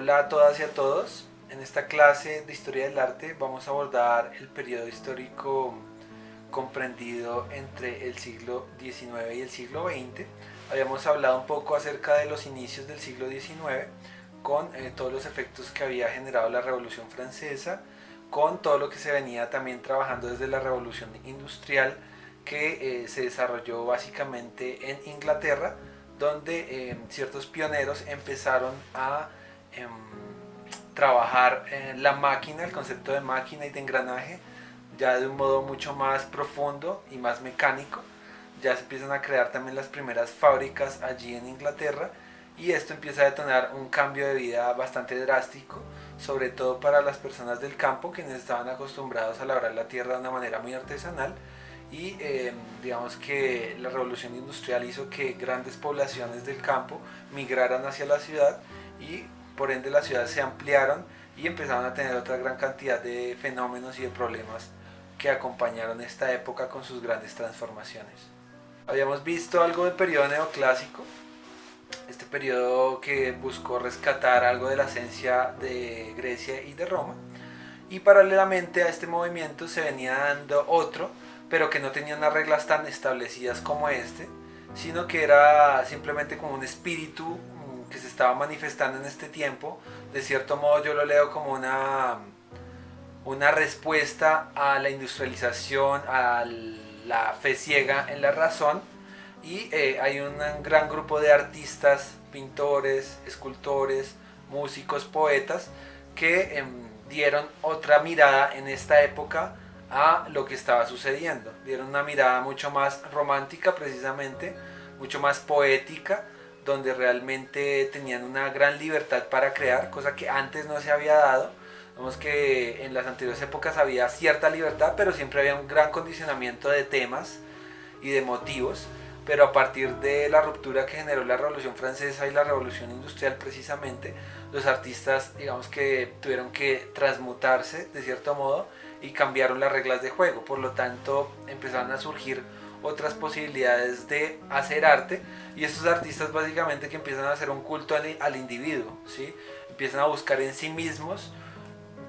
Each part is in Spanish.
Hola a todas y a todos. En esta clase de Historia del Arte vamos a abordar el periodo histórico comprendido entre el siglo XIX y el siglo XX. Habíamos hablado un poco acerca de los inicios del siglo XIX con todos los efectos que había generado la Revolución Francesa, con todo lo que se venía también trabajando desde la Revolución Industrial que se desarrolló básicamente en Inglaterra, donde ciertos pioneros empezaron a em, trabajar la máquina, el concepto de máquina y de engranaje, ya de un modo mucho más profundo y más mecánico. Ya se empiezan a crear también las primeras fábricas allí en Inglaterra y esto empieza a detonar un cambio de vida bastante drástico, sobre todo para las personas del campo, quienes estaban acostumbrados a labrar la tierra de una manera muy artesanal. Y digamos que la revolución industrial hizo que grandes poblaciones del campo migraran hacia la ciudad y por ende las ciudades se ampliaron y empezaron a tener otra gran cantidad de fenómenos y de problemas que acompañaron esta época con sus grandes transformaciones. Habíamos visto algo del periodo neoclásico, este periodo que buscó rescatar algo de la esencia de Grecia y de Roma, y paralelamente a este movimiento se venía dando otro, pero que no tenía unas reglas tan establecidas como este, sino que era simplemente como un espíritu que se estaba manifestando en este tiempo. De cierto modo yo lo leo como una respuesta a la industrialización, a la fe ciega en la razón, y hay un gran grupo de artistas, pintores, escultores, músicos, poetas que dieron otra mirada en esta época a lo que estaba sucediendo. Dieron una mirada mucho más romántica precisamente, mucho más poética, donde realmente tenían una gran libertad para crear, cosa que antes no se había dado. Vemos que en las anteriores épocas había cierta libertad, pero siempre había un gran condicionamiento de temas y de motivos. Pero a partir de la ruptura que generó la Revolución Francesa y la Revolución Industrial precisamente, los artistas digamos que tuvieron que transmutarse de cierto modo y cambiaron las reglas de juego. Por lo tanto empezaron a surgir otras posibilidades de hacer arte, y estos artistas básicamente que empiezan a hacer un culto al individuo, ¿sí? Empiezan a buscar en sí mismos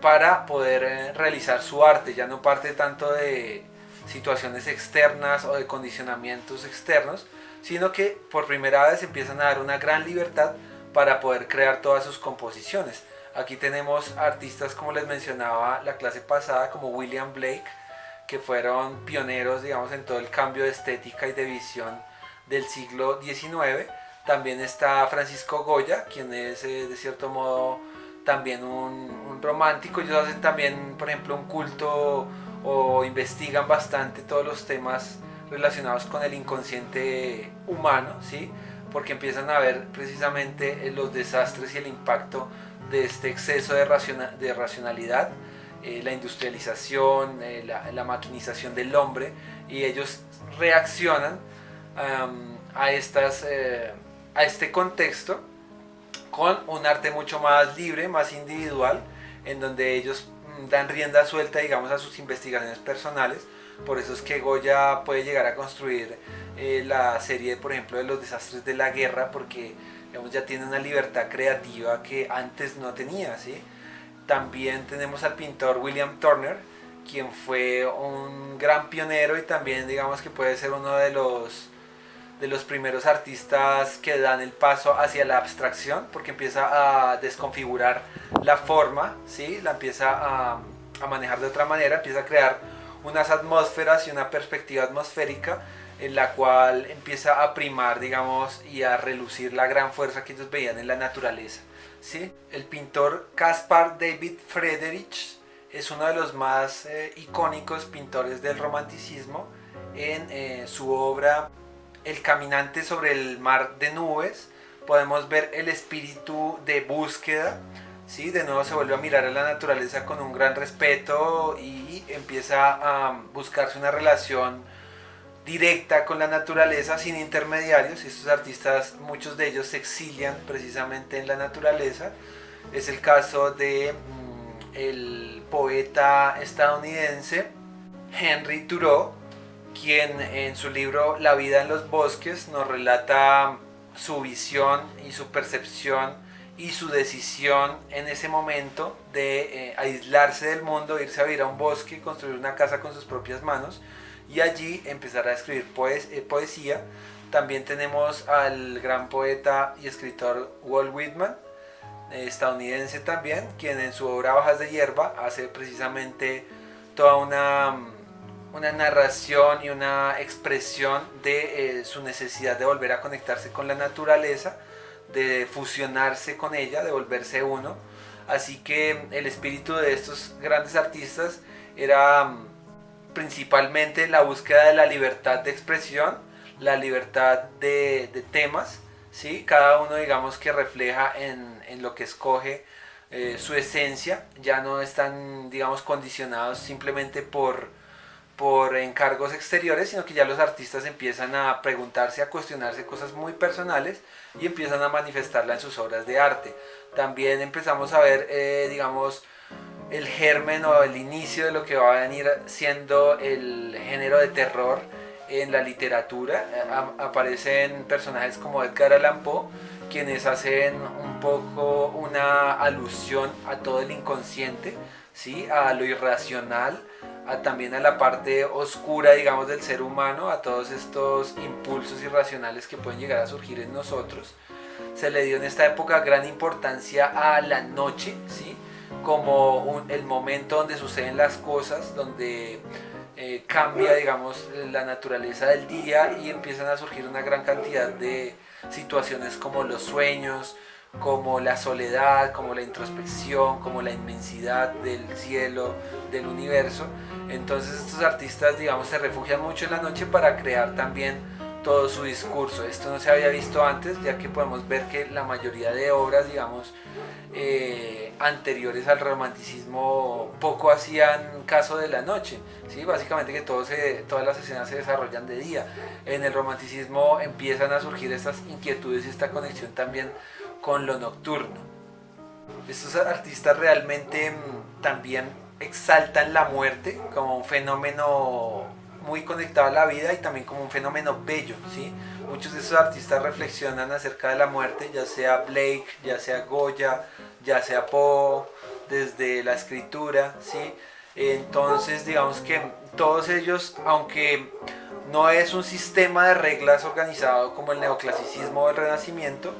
para poder realizar su arte. Ya no parte tanto de situaciones externas o de condicionamientos externos, sino que por primera vez empiezan a dar una gran libertad para poder crear todas sus composiciones. Aquí tenemos artistas, como les mencionaba la clase pasada, como William Blake, que fueron pioneros, digamos, en todo el cambio de estética y de visión del siglo XIX. También está Francisco Goya, quien es de cierto modo también un romántico. Ellos hacen también, por ejemplo, un culto o investigan bastante todos los temas relacionados con el inconsciente humano, ¿sí? Porque empiezan a ver precisamente los desastres y el impacto de este exceso de racionalidad, la industrialización, la maquinización del hombre, y ellos reaccionan a este contexto con un arte mucho más libre, más individual, en donde ellos dan rienda suelta, digamos, a sus investigaciones personales. Por eso es que Goya puede llegar a construir la serie, por ejemplo, de los desastres de la guerra, porque digamos, ya tiene una libertad creativa que antes no tenía, ¿sí? También tenemos al pintor William Turner, quien fue un gran pionero y también digamos que puede ser uno de los primeros artistas que dan el paso hacia la abstracción, porque empieza a desconfigurar la forma, ¿sí? La empieza a manejar de otra manera, empieza a crear unas atmósferas y una perspectiva atmosférica en la cual empieza a primar, digamos, y a relucir la gran fuerza que ellos veían en la naturaleza, ¿sí? El pintor Caspar David Friedrich es uno de los más icónicos pintores del romanticismo. En su obra El caminante sobre el mar de nubes podemos ver el espíritu de búsqueda, ¿sí? De nuevo se vuelve a mirar a la naturaleza con un gran respeto y empieza a buscarse una relación directa con la naturaleza sin intermediarios. Estos artistas, muchos de ellos se exilian precisamente en la naturaleza. Es el caso de el poeta estadounidense Henry Thoreau, quien en su libro La vida en los bosques nos relata su visión y su percepción y su decisión en ese momento de aislarse del mundo, irse a vivir a un bosque, construir una casa con sus propias manos y allí empezar a escribir poesía. También tenemos al gran poeta y escritor Walt Whitman, estadounidense también, quien en su obra Hojas de Hierba hace precisamente toda una narración y una expresión de su necesidad de volver a conectarse con la naturaleza, de fusionarse con ella, de volverse uno. Así que el espíritu de estos grandes artistas era principalmente la búsqueda de la libertad de expresión, la libertad de temas, ¿sí? Cada uno digamos que refleja en lo que escoge su esencia, ya no están digamos condicionados simplemente por encargos exteriores, sino que ya los artistas empiezan a preguntarse, a cuestionarse cosas muy personales y empiezan a manifestarla en sus obras de arte. También empezamos a ver, digamos, el germen o el inicio de lo que va a venir siendo el género de terror en la literatura. Aparecen personajes como Edgar Allan Poe, quienes hacen un poco una alusión a todo el inconsciente, ¿sí? A lo irracional, también a la parte oscura, digamos, del ser humano, a todos estos impulsos irracionales que pueden llegar a surgir en nosotros. Se le dio en esta época gran importancia a la noche, ¿sí? Como el momento donde suceden las cosas, donde cambia, digamos, la naturaleza del día y empiezan a surgir una gran cantidad de situaciones como los sueños, como la soledad, como la introspección, como la inmensidad del cielo, del universo. Entonces estos artistas, digamos, se refugian mucho en la noche para crear también todo su discurso. Esto no se había visto antes, ya que podemos ver que la mayoría de obras, digamos, anteriores al romanticismo poco hacían caso de la noche, ¿sí? Básicamente que todas las escenas se desarrollan de día. En el romanticismo empiezan a surgir estas inquietudes y esta conexión también con lo nocturno. Estos artistas realmente también exaltan la muerte como un fenómeno muy conectado a la vida y también como un fenómeno bello, ¿sí? Muchos de estos artistas reflexionan acerca de la muerte, ya sea Blake, ya sea Goya, ya sea Poe, desde la escritura, ¿sí? Entonces digamos que todos ellos, aunque no es un sistema de reglas organizado como el neoclasicismo o el renacimiento,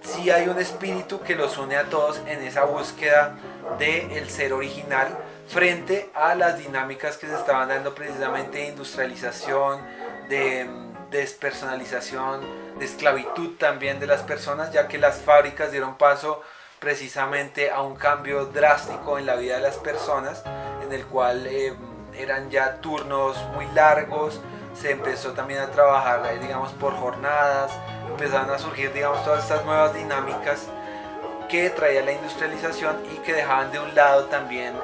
sí hay un espíritu que los une a todos en esa búsqueda del ser original frente a las dinámicas que se estaban dando precisamente de industrialización, de despersonalización, de esclavitud también de las personas, ya que las fábricas dieron paso precisamente a un cambio drástico en la vida de las personas, en el cual eran ya turnos muy largos, se empezó también a trabajar, digamos, por jornadas, empezaron a surgir, digamos, todas estas nuevas dinámicas que traía la industrialización y que dejaban de un lado también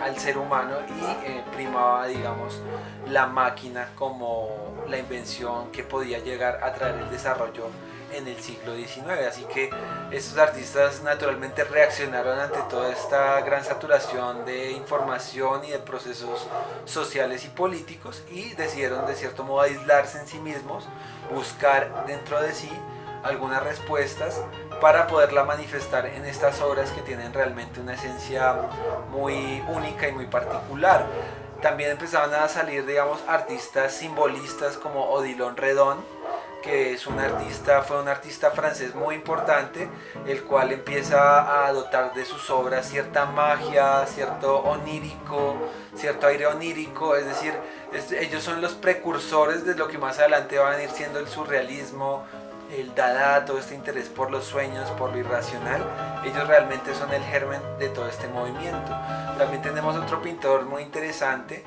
al ser humano y primaba, digamos, la máquina como la invención que podía llegar a traer el desarrollo en el siglo XIX. Así que estos artistas naturalmente reaccionaron ante toda esta gran saturación de información y de procesos sociales y políticos y decidieron de cierto modo aislarse en sí mismos, buscar dentro de sí algunas respuestas para poderla manifestar en estas obras que tienen realmente una esencia muy única y muy particular. También empezaban a salir, digamos, artistas simbolistas como Odilon Redon, que es fue un artista francés muy importante, el cual empieza a dotar de sus obras cierta magia, cierto onírico, cierto aire onírico, es decir, ellos son los precursores de lo que más adelante va a venir siendo el surrealismo, el dada, todo este interés por los sueños, por lo irracional. Ellos realmente son el germen de todo este movimiento. También tenemos otro pintor muy interesante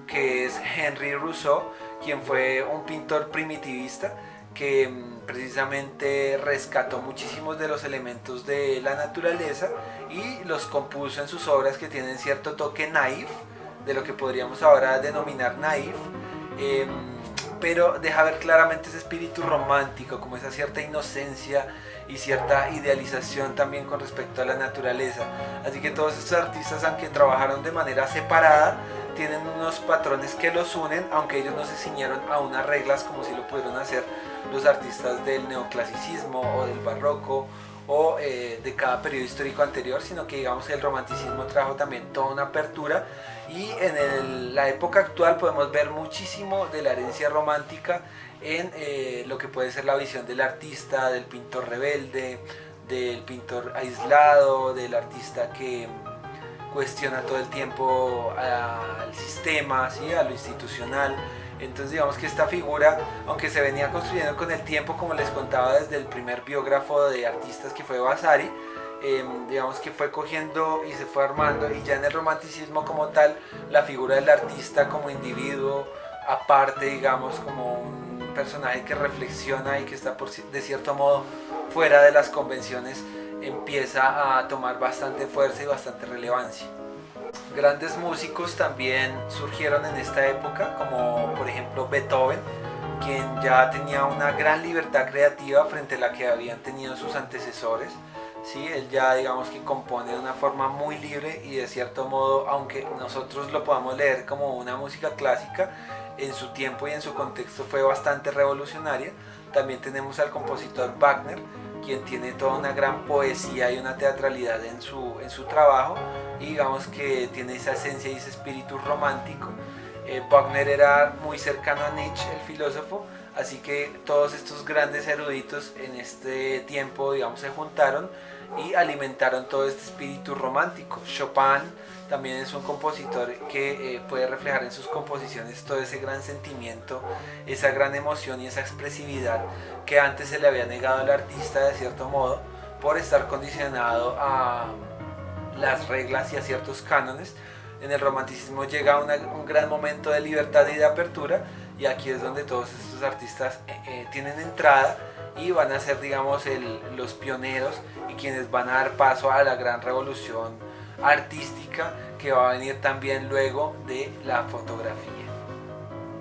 que es Henri Rousseau, quien fue un pintor primitivista que precisamente rescató muchísimos de los elementos de la naturaleza y los compuso en sus obras que tienen cierto toque naif, de lo que podríamos ahora denominar naif, pero deja ver claramente ese espíritu romántico, como esa cierta inocencia y cierta idealización también con respecto a la naturaleza. Así que todos estos artistas, aunque trabajaron de manera separada, tienen unos patrones que los unen, aunque ellos no se ciñeron a unas reglas como si lo pudieron hacer los artistas del neoclasicismo o del barroco o de cada periodo histórico anterior, sino que digamos que el romanticismo trajo también toda una apertura, y en la época actual podemos ver muchísimo de la herencia romántica en lo que puede ser la visión del artista, del pintor rebelde, del pintor aislado, del artista que cuestiona todo el tiempo al sistema, ¿sí? A lo institucional. Entonces digamos que esta figura, aunque se venía construyendo con el tiempo, como les contaba desde el primer biógrafo de artistas que fue Vasari, digamos que fue cogiendo y se fue armando, y ya en el romanticismo como tal, la figura del artista como individuo, aparte, digamos, como un personaje que reflexiona y que está de cierto modo fuera de las convenciones, empieza a tomar bastante fuerza y bastante relevancia. Grandes músicos también surgieron en esta época, como por ejemplo Beethoven, quien ya tenía una gran libertad creativa frente a la que habían tenido sus antecesores. ¿Sí? Él ya digamos que compone de una forma muy libre, y de cierto modo, aunque nosotros lo podamos leer como una música clásica, en su tiempo y en su contexto fue bastante revolucionaria. También tenemos al compositor Wagner, quien tiene toda una gran poesía y una teatralidad en su trabajo, y digamos que tiene esa esencia y ese espíritu romántico. Wagner era muy cercano a Nietzsche, el filósofo, así que todos estos grandes eruditos en este tiempo, digamos, se juntaron y alimentaron todo este espíritu romántico. Chopin también es un compositor que puede reflejar en sus composiciones todo ese gran sentimiento, esa gran emoción y esa expresividad que antes se le había negado al artista de cierto modo por estar condicionado a las reglas y a ciertos cánones. En el romanticismo llega un gran momento de libertad y de apertura, y aquí es donde todos estos artistas tienen entrada y van a ser, digamos, los pioneros y quienes van a dar paso a la gran revolución artística que va a venir también luego de la fotografía.